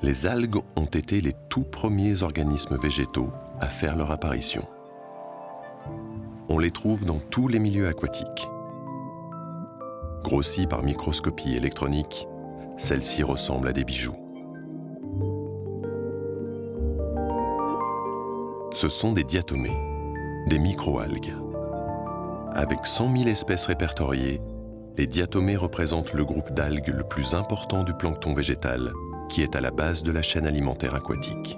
Les algues ont été les tout premiers organismes végétaux à faire leur apparition. On les trouve dans tous les milieux aquatiques. Grossies par microscopie électronique, celles-ci ressemblent à des bijoux. Ce sont des diatomées, des microalgues. Avec 100 000 espèces répertoriées, les diatomées représentent le groupe d'algues le plus important du plancton végétal, qui est à la base de la chaîne alimentaire aquatique.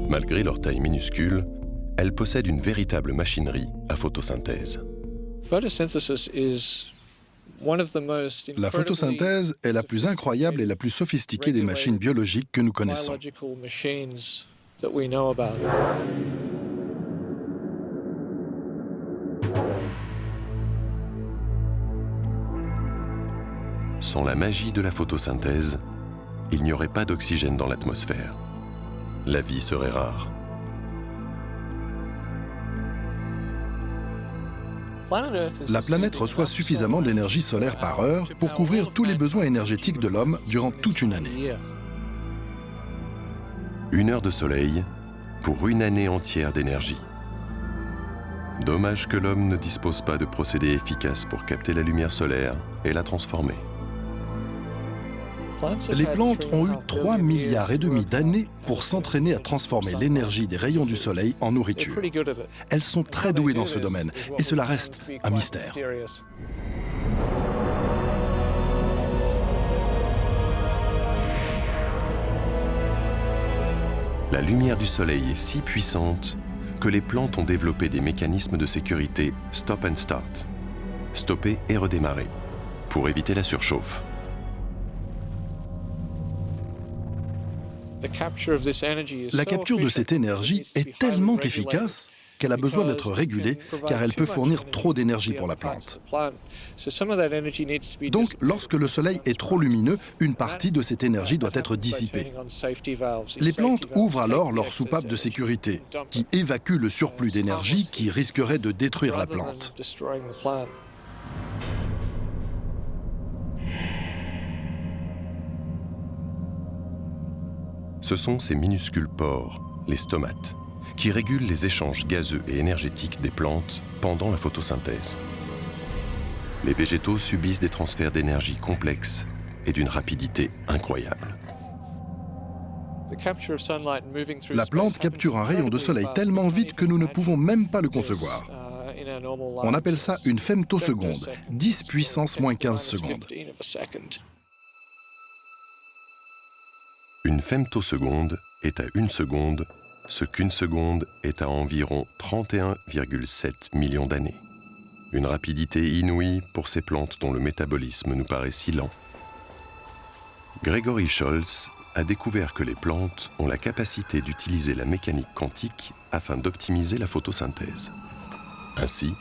Malgré leur taille minuscule, elles possèdent une véritable machinerie à photosynthèse. La photosynthèse est la plus incroyable et la plus sophistiquée des machines biologiques que nous connaissons. Sans la magie de la photosynthèse, il n'y aurait pas d'oxygène dans l'atmosphère. La vie serait rare. La planète reçoit suffisamment d'énergie solaire par heure pour couvrir tous les besoins énergétiques de l'homme durant toute une année. 1 heure de soleil pour 1 année entière d'énergie. Dommage que l'homme ne dispose pas de procédés efficaces pour capter la lumière solaire et la transformer. Les plantes ont eu 3,5 milliards d'années pour s'entraîner à transformer l'énergie des rayons du soleil en nourriture. Elles sont très douées dans ce domaine et cela reste un mystère. La lumière du soleil est si puissante que les plantes ont développé des mécanismes de sécurité stop and start, stopper et redémarrer, pour éviter la surchauffe. La capture de cette énergie est tellement efficace qu'elle a besoin d'être régulée car elle peut fournir trop d'énergie pour la plante. Donc, lorsque le soleil est trop lumineux, une partie de cette énergie doit être dissipée. Les plantes ouvrent alors leur soupape de sécurité, qui évacue le surplus d'énergie qui risquerait de détruire la plante. Ce sont ces minuscules pores, les stomates, qui régulent les échanges gazeux et énergétiques des plantes pendant la photosynthèse. Les végétaux subissent des transferts d'énergie complexes et d'une rapidité incroyable. La plante capture un rayon de soleil tellement vite que nous ne pouvons même pas le concevoir. On appelle ça une femtoseconde, 10 puissance moins 15 secondes. Une femtoseconde est à 1 seconde ce qu'une seconde est à environ 31,7 millions d'années. Une rapidité inouïe pour ces plantes dont le métabolisme nous paraît si lent. Gregory Scholz a découvert que les plantes ont la capacité d'utiliser la mécanique quantique afin d'optimiser la photosynthèse. Ainsi,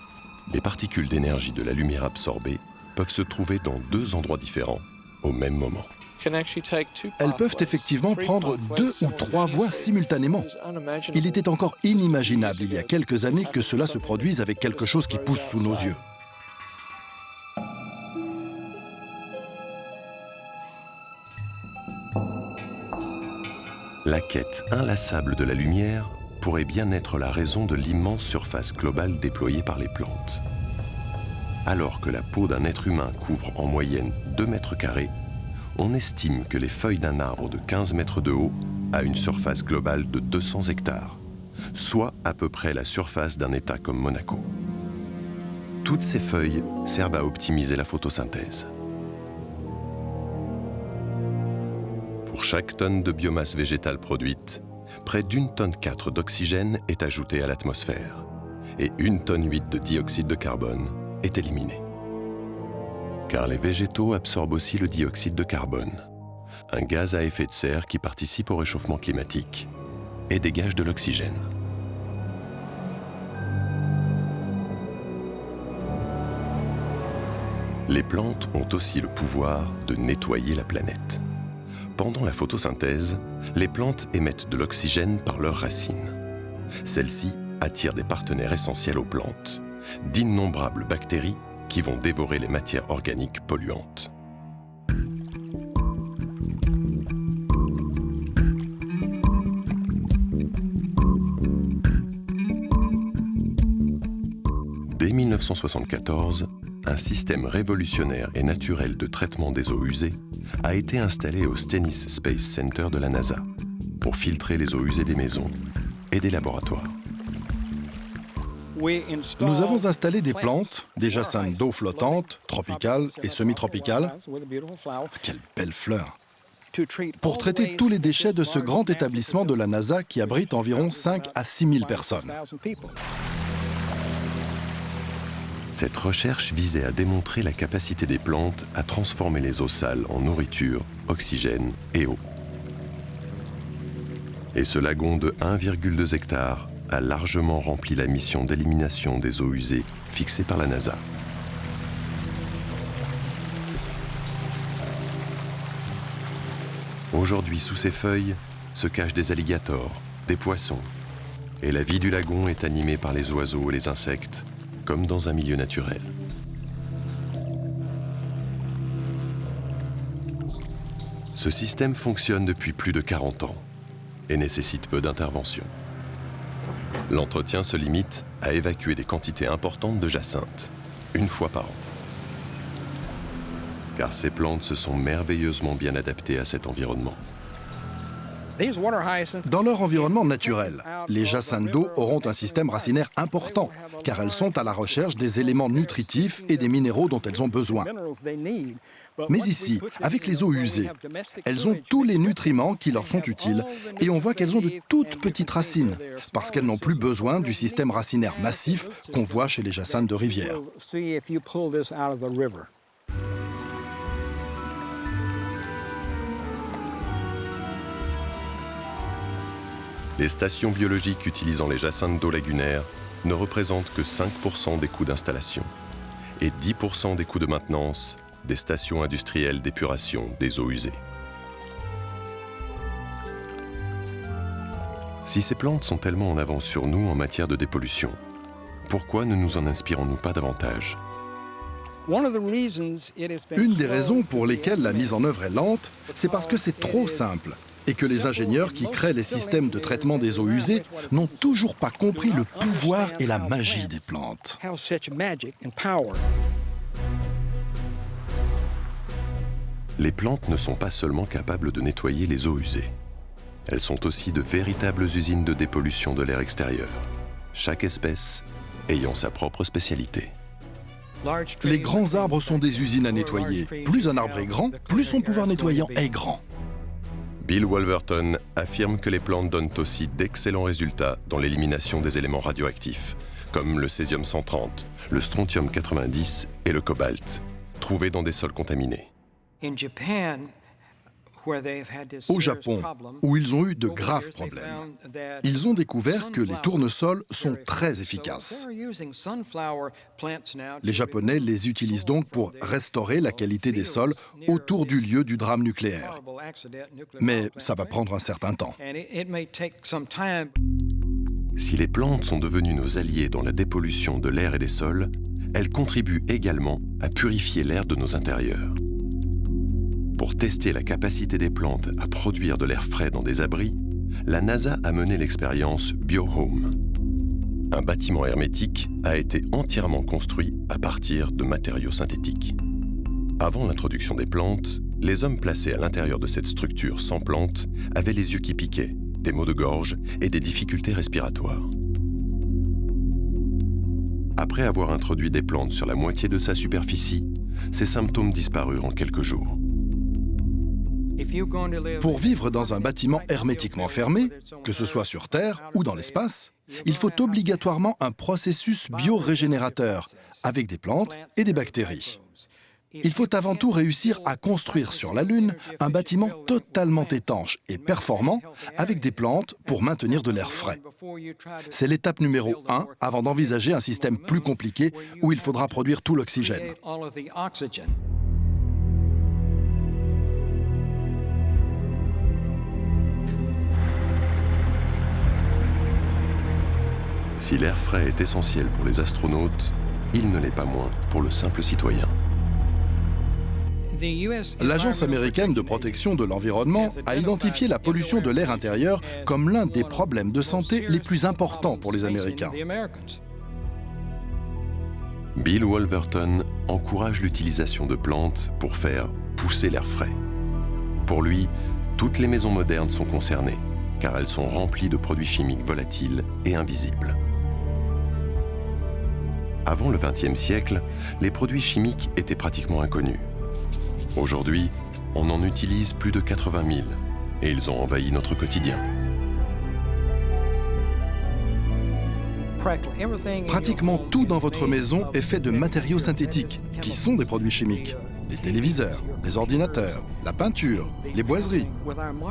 les particules d'énergie de la lumière absorbée peuvent se trouver dans 2 endroits différents au même moment. Elles peuvent effectivement prendre 2 ou 3 voies simultanément. Il était encore inimaginable il y a quelques années que cela se produise avec quelque chose qui pousse sous nos yeux. La quête inlassable de la lumière pourrait bien être la raison de l'immense surface globale déployée par les plantes. Alors que la peau d'un être humain couvre en moyenne 2 mètres carrés, on estime que les feuilles d'un arbre de 15 mètres de haut a une surface globale de 200 hectares, soit à peu près la surface d'un État comme Monaco. Toutes ces feuilles servent à optimiser la photosynthèse. Pour chaque tonne de biomasse végétale produite, près d'1,4 tonne d'oxygène est ajoutée à l'atmosphère et 1,8 tonne de dioxyde de carbone est éliminée. Car les végétaux absorbent aussi le dioxyde de carbone, un gaz à effet de serre qui participe au réchauffement climatique et dégage de l'oxygène. Les plantes ont aussi le pouvoir de nettoyer la planète. Pendant la photosynthèse, les plantes émettent de l'oxygène par leurs racines. Celles-ci attirent des partenaires essentiels aux plantes, d'innombrables bactéries qui vont dévorer les matières organiques polluantes. Dès 1974, un système révolutionnaire et naturel de traitement des eaux usées a été installé au Stennis Space Center de la NASA pour filtrer les eaux usées des maisons et des laboratoires. Nous avons installé des plantes, des jacinthes d'eau flottantes, tropicales et semi-tropicales. Quelle belle fleur! Pour traiter tous les déchets de ce grand établissement de la NASA qui abrite environ 5 à 6 000 personnes. Cette recherche visait à démontrer la capacité des plantes à transformer les eaux sales en nourriture, oxygène et eau. Et ce lagon de 1,2 hectares a largement rempli la mission d'élimination des eaux usées fixée par la NASA. Aujourd'hui, sous ses feuilles, se cachent des alligators, des poissons, et la vie du lagon est animée par les oiseaux et les insectes, comme dans un milieu naturel. Ce système fonctionne depuis plus de 40 ans et nécessite peu d'intervention. L'entretien se limite à évacuer des quantités importantes de jacinthes, une fois par an. Car ces plantes se sont merveilleusement bien adaptées à cet environnement. Dans leur environnement naturel, les jacinthes d'eau auront un système racinaire important, car elles sont à la recherche des éléments nutritifs et des minéraux dont elles ont besoin. Mais ici, avec les eaux usées, elles ont tous les nutriments qui leur sont utiles, et on voit qu'elles ont de toutes petites racines, parce qu'elles n'ont plus besoin du système racinaire massif qu'on voit chez les jacinthes de rivière. Les stations biologiques utilisant les jacinthes d'eau lagunaire ne représentent que 5% des coûts d'installation et 10% des coûts de maintenance des stations industrielles d'épuration des eaux usées. Si ces plantes sont tellement en avance sur nous en matière de dépollution, pourquoi ne nous en inspirons-nous pas davantage ? Une des raisons pour lesquelles la mise en œuvre est lente, c'est parce que c'est trop simple et que les ingénieurs qui créent les systèmes de traitement des eaux usées n'ont toujours pas compris le pouvoir et la magie des plantes. Les plantes ne sont pas seulement capables de nettoyer les eaux usées. Elles sont aussi de véritables usines de dépollution de l'air extérieur, chaque espèce ayant sa propre spécialité. Les grands arbres sont des usines à nettoyer. Plus un arbre est grand, plus son pouvoir nettoyant est grand. Bill Wolverton affirme que les plantes donnent aussi d'excellents résultats dans l'élimination des éléments radioactifs, comme le césium-130, le strontium-90 et le cobalt, trouvés dans des sols contaminés. Au Japon, où ils ont eu de graves problèmes, ils ont découvert que les tournesols sont très efficaces. Les Japonais les utilisent donc pour restaurer la qualité des sols autour du lieu du drame nucléaire. Mais ça va prendre un certain temps. Si les plantes sont devenues nos alliés dans la dépollution de l'air et des sols, elles contribuent également à purifier l'air de nos intérieurs. Pour tester la capacité des plantes à produire de l'air frais dans des abris, la NASA a mené l'expérience BioHome. Un bâtiment hermétique a été entièrement construit à partir de matériaux synthétiques. Avant l'introduction des plantes, les hommes placés à l'intérieur de cette structure sans plantes avaient les yeux qui piquaient, des maux de gorge et des difficultés respiratoires. Après avoir introduit des plantes sur la moitié de sa superficie, ces symptômes disparurent en quelques jours. Pour vivre dans un bâtiment hermétiquement fermé, que ce soit sur Terre ou dans l'espace, il faut obligatoirement un processus biorégénérateur avec des plantes et des bactéries. Il faut avant tout réussir à construire sur la Lune un bâtiment totalement étanche et performant avec des plantes pour maintenir de l'air frais. C'est l'étape numéro 1 avant d'envisager un système plus compliqué où il faudra produire tout l'oxygène. Si l'air frais est essentiel pour les astronautes, il ne l'est pas moins pour le simple citoyen. L'Agence américaine de protection de l'environnement a identifié la pollution de l'air intérieur comme l'un des problèmes de santé les plus importants pour les Américains. Bill Wolverton encourage l'utilisation de plantes pour faire pousser l'air frais. Pour lui, toutes les maisons modernes sont concernées, car elles sont remplies de produits chimiques volatiles et invisibles. Avant le XXe siècle, les produits chimiques étaient pratiquement inconnus. Aujourd'hui, on en utilise plus de 80 000 et ils ont envahi notre quotidien. Pratiquement tout dans votre maison est fait de matériaux synthétiques, qui sont des produits chimiques. Les téléviseurs, les ordinateurs, la peinture, les boiseries.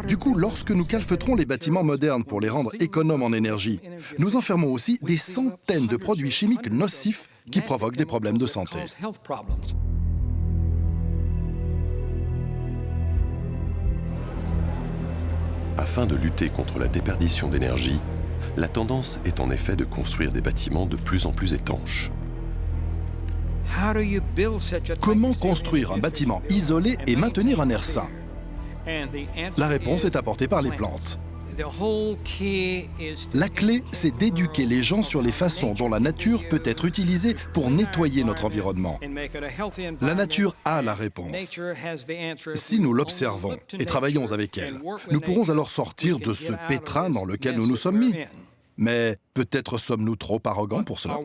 Du coup, lorsque nous calfeutrons les bâtiments modernes pour les rendre économes en énergie, nous enfermons aussi des centaines de produits chimiques nocifs qui provoquent des problèmes de santé. Afin de lutter contre la déperdition d'énergie, la tendance est en effet de construire des bâtiments de plus en plus étanches. Comment construire un bâtiment isolé et maintenir un air sain? La réponse est apportée par les plantes. La clé, c'est d'éduquer les gens sur les façons dont la nature peut être utilisée pour nettoyer notre environnement. La nature a la réponse. Si nous l'observons et travaillons avec elle, nous pourrons alors sortir de ce pétrin dans lequel nous nous sommes mis. Mais peut-être sommes-nous trop arrogants pour cela.